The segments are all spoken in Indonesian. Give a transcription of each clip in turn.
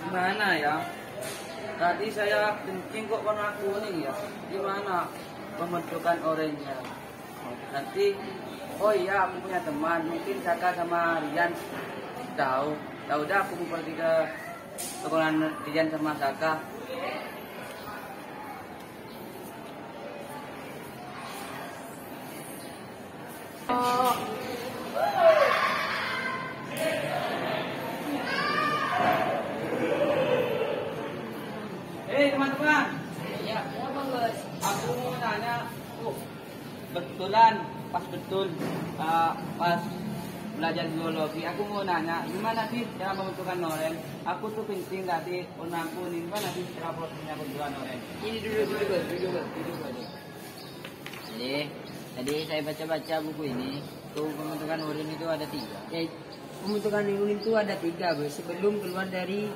Gimana ya? Tadi saya kencing kok warna kuning ya. Gimana pembentukan oranye? Nanti, oh iya aku punya teman, mungkin Saka sama Rian tahu. Ya udah aku mau pergi ke sekolahan Rian sama Saka. Teman-teman. Ya, apa bos? Aku mau nanya, betulan, pas betul, pas belajar biologi, aku mau nanya, gimana sih cara pembentukan noren? Aku tuh kencing tadi, warna kuning, gimana sih cara prosesnya pembentukan noren? Ini dulu bos. Tadi saya baca-baca buku ini, tuh pembentukan urin itu ada 3. Ya, pembentukan urin itu ada 3 bos. Sebelum keluar dari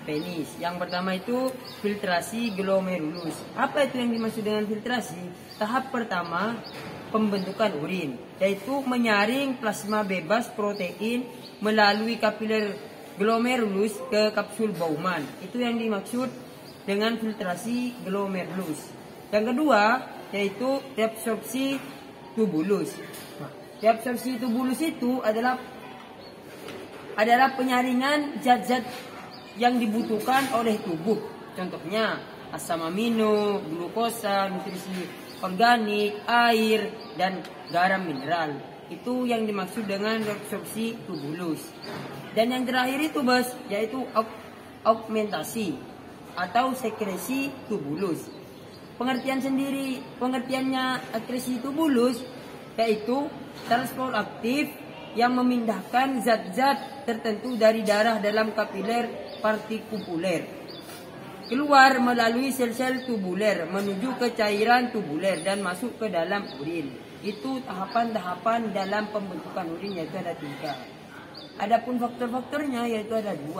penis. Yang pertama itu filtrasi glomerulus. Apa itu yang dimaksud dengan filtrasi? Tahap pertama pembentukan urin, yaitu menyaring plasma bebas protein melalui kapiler glomerulus ke kapsul Bowman. Itu yang dimaksud dengan filtrasi glomerulus. Yang kedua yaitu deabsorpsi tubulus. Deabsorpsi tubulus itu adalah penyaringan zat-zat yang dibutuhkan oleh tubuh. Contohnya asam amino, glukosa, nutrisi organik, air, dan garam mineral. Itu yang dimaksud dengan deabsorpsi tubulus. Dan yang terakhir itu bos, yaitu augmentasi atau sekresi tubulus. Pengertiannya sekresi tubulus yaitu transport aktif yang memindahkan zat-zat tertentu dari darah dalam kapiler partikuler keluar melalui sel-sel tubuler menuju ke cairan tubuler dan masuk ke dalam urin. Itu tahapan-tahapan dalam pembentukan urin, yaitu ada 3. Adapun faktor-faktornya yaitu ada 2.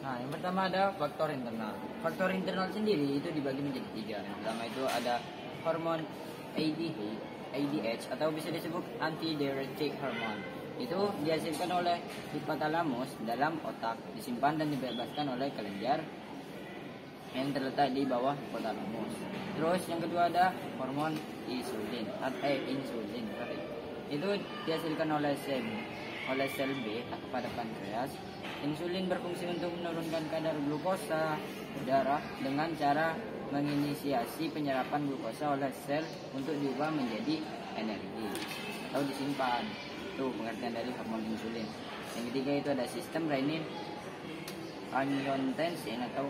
Nah, yang pertama ada faktor internal. Faktor internal sendiri itu dibagi menjadi 3. Yang pertama itu ada hormon ADH atau bisa disebut antidiuretic hormone. Itu dihasilkan oleh hipotalamus dalam otak, disimpan dan dibebaskan oleh kelenjar yang terletak di bawah hipotalamus. Terus yang kedua ada hormon insulin. Itu dihasilkan oleh sel B pada pankreas. Insulin berfungsi untuk menurunkan kadar glukosa darah dengan cara menginisiasi penyerapan glukosa oleh sel untuk diubah menjadi energi atau disimpan. Itu pengertian dari hormon insulin. Yang ketiga itu ada sistem renin angiotensin atau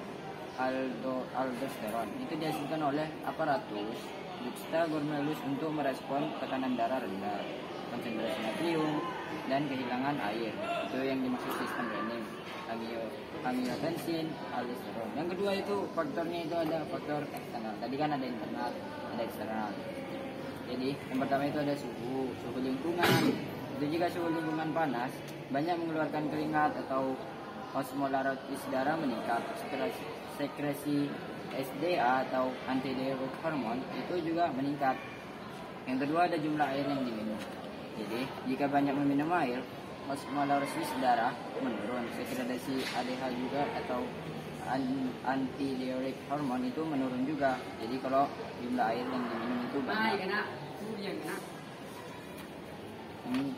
aldosteron. Itu dihasilkan oleh aparatus juxtaglomeralis untuk merespon tekanan darah rendah, konsentrasi natrium, dan kehilangan air. Itu yang dimaksud sistem renin angiotensin aldosteron. Yang kedua itu faktornya itu ada faktor eksternal. Tadi kan ada internal, ada eksternal. Jadi yang pertama itu ada suhu lingkungan. Itu jika suhu lingkungan panas, banyak mengeluarkan keringat atau osmolaritas darah meningkat. Sekresi SDA atau antidiuretic hormon itu juga meningkat. Yang kedua ada jumlah air yang diminum. Jadi jika banyak meminum air, osmolaritas darah menurun. Sekresi ADH juga atau antidiuretic hormon itu menurun juga. Jadi kalau jumlah air yang diminum itu banyak.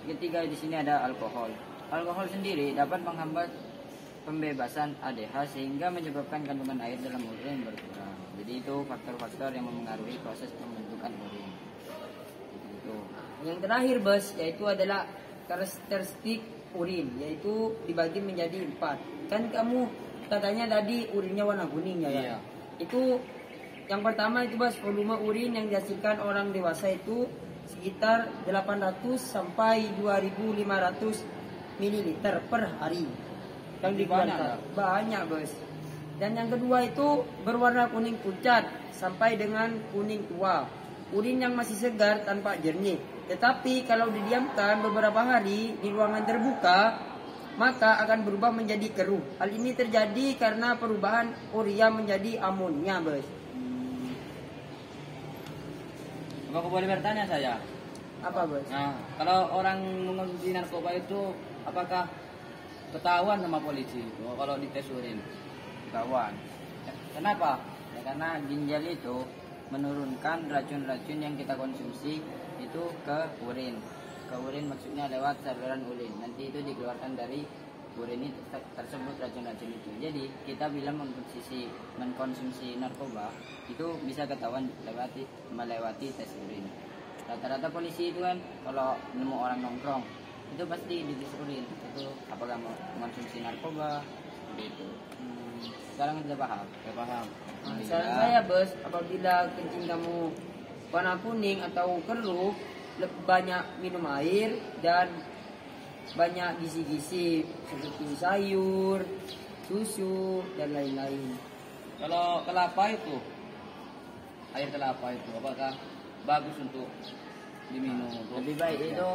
Ketiga di sini ada alkohol. Alkohol sendiri dapat menghambat pembebasan ADH sehingga menyebabkan kandungan air dalam urin berkurang. Jadi itu faktor-faktor yang mempengaruhi proses pembentukan urin. Itu. Yang terakhir bos, yaitu adalah karakteristik urin, yaitu dibagi menjadi 4. Kan kamu katanya tadi urinnya warna kuning ya? Iya. Itu yang pertama itu bos, volume urin yang dihasilkan orang dewasa itu sekitar 800 sampai 2500 ml per hari yang dikeluarkan. Banyak bos. Dan yang kedua itu berwarna kuning pucat sampai dengan kuning tua. Urin yang masih segar tanpa jernih. Tetapi kalau didiamkan beberapa hari di ruangan terbuka, maka akan berubah menjadi keruh. Hal ini terjadi karena perubahan urea menjadi amonia bos. Apa aku boleh bertanya saya? Apa bos? Nah, kalau orang mengonsumsi narkoba itu apakah ketahuan sama polisi itu kalau dites urin. Kawan. Kenapa? Ya, karena ginjal itu menurunkan racun-racun yang kita konsumsi itu ke urin. Ke urin maksudnya lewat saluran urin. Nanti itu dikeluarkan dari urin itu tersebut racun-racun itu. Jadi kita bila mengkonsumsi narkoba itu bisa ketahuan melewati tes urin. Rata-rata polisi itu kan kalau nemu orang nongkrong itu pasti dites urin. Itu apakah mau mengkonsumsi narkoba gitu. Sekarang sudah paham? Ya paham. Saran saya bos, apabila kencing kamu warna kuning atau keruh, banyak minum air dan banyak gizi-gizi seperti sayur, susu dan lain-lain. Kalau kelapa itu, air kelapa itu apakah bagus untuk diminum? Lebih baik itu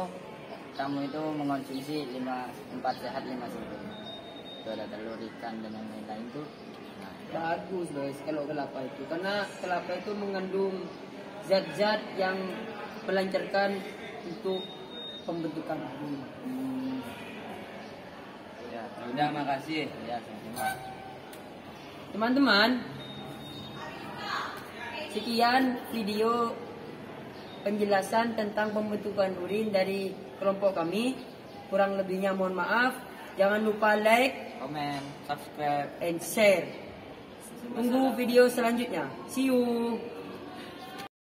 kamu itu mengkonsumsi 4 sehat 5 sempurna. Itu ada telur, ikan dan yang lain-lain itu. Nah, Bagus bos kalau kelapa itu, karena kelapa itu mengandung zat-zat yang melancarkan untuk pembentukan urin. ya, Udah, makasih. ya, sama-sama. Teman-teman, sekian video penjelasan tentang pembentukan urin dari kelompok kami. Kurang lebihnya mohon maaf. Jangan lupa like Komen. Subscribe. and share. Tunggu video selanjutnya. See you.